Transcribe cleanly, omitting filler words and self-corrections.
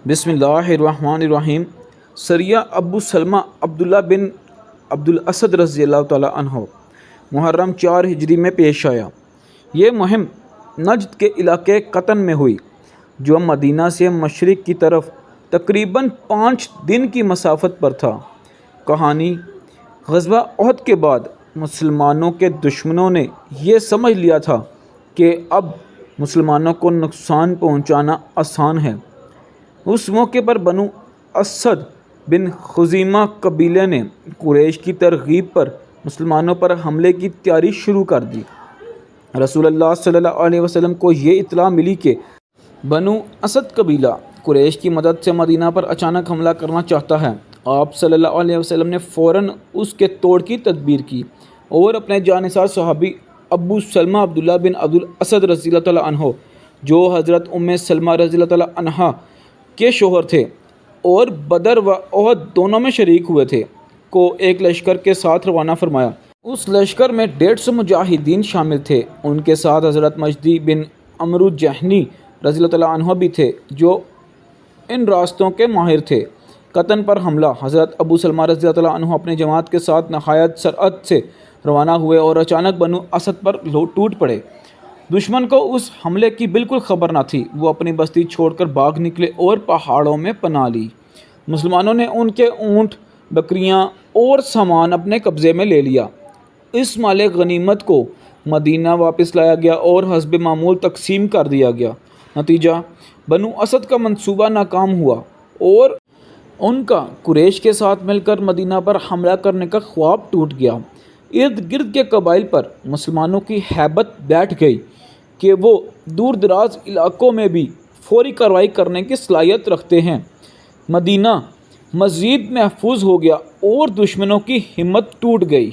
بسم اللہ الرحمن الرحیم۔ سریہ ابو سلمہ عبداللہ بن عبدالاسد رضی اللہ تعالیٰ عنہ محرم 4 ہجری میں پیش آیا۔ یہ مہم نجد کے علاقے قطن میں ہوئی، جو مدینہ سے مشرق کی طرف تقریباً 5 دن کی مسافت پر تھا۔ کہانی: غزوہ احد کے بعد مسلمانوں کے دشمنوں نے یہ سمجھ لیا تھا کہ اب مسلمانوں کو نقصان پہنچانا آسان ہے۔ اس موقع پر بنو اسد بن خزیمہ قبیلے نے قریش کی ترغیب پر مسلمانوں پر حملے کی تیاری شروع کر دی۔ رسول اللہ صلی اللہ علیہ وسلم کو یہ اطلاع ملی کہ بنو اسد قبیلہ قریش کی مدد سے مدینہ پر اچانک حملہ کرنا چاہتا ہے۔ آپ صلی اللہ علیہ وسلم نے فوراً اس کے توڑ کی تدبیر کی اور اپنے جانثار صحابی ابو سلمہ عبداللہ بن عبدالاسد رضی اللہ تعالیٰ عنہ، جو حضرت ام سلمہ رضی اللہ تعالیٰ عنہا کے شوہر تھے اور بدر و احد دونوں میں شریک ہوئے تھے، کو ایک لشکر کے ساتھ روانہ فرمایا۔ اس لشکر میں 150 مجاہدین شامل تھے۔ ان کے ساتھ حضرت مجدی بن عمرو جہنی رضی اللہ تعالیٰ عنہ بھی تھے، جو ان راستوں کے ماہر تھے۔ قطن پر حملہ: حضرت ابو سلمہ رضی اللہ تعالیٰ عنہ اپنی جماعت کے ساتھ نہایت سرعت سے روانہ ہوئے اور اچانک بنو اسد پر ٹوٹ پڑے۔ دشمن کو اس حملے کی بالکل خبر نہ تھی۔ وہ اپنی بستی چھوڑ کر بھاگ نکلے اور پہاڑوں میں پناہ لی۔ مسلمانوں نے ان کے اونٹ، بکریاں اور سامان اپنے قبضے میں لے لیا۔ اس مال غنیمت کو مدینہ واپس لایا گیا اور حسب معمول تقسیم کر دیا گیا۔ نتیجہ: بنو اسد کا منصوبہ ناکام ہوا اور ان کا قریش کے ساتھ مل کر مدینہ پر حملہ کرنے کا خواب ٹوٹ گیا۔ ارد گرد کے قبائل پر مسلمانوں کی ہیبت بیٹھ گئی کہ وہ دور دراز علاقوں میں بھی فوری کارروائی کرنے کی صلاحیت رکھتے ہیں۔ مدینہ مزید محفوظ ہو گیا اور دشمنوں کی ہمت ٹوٹ گئی۔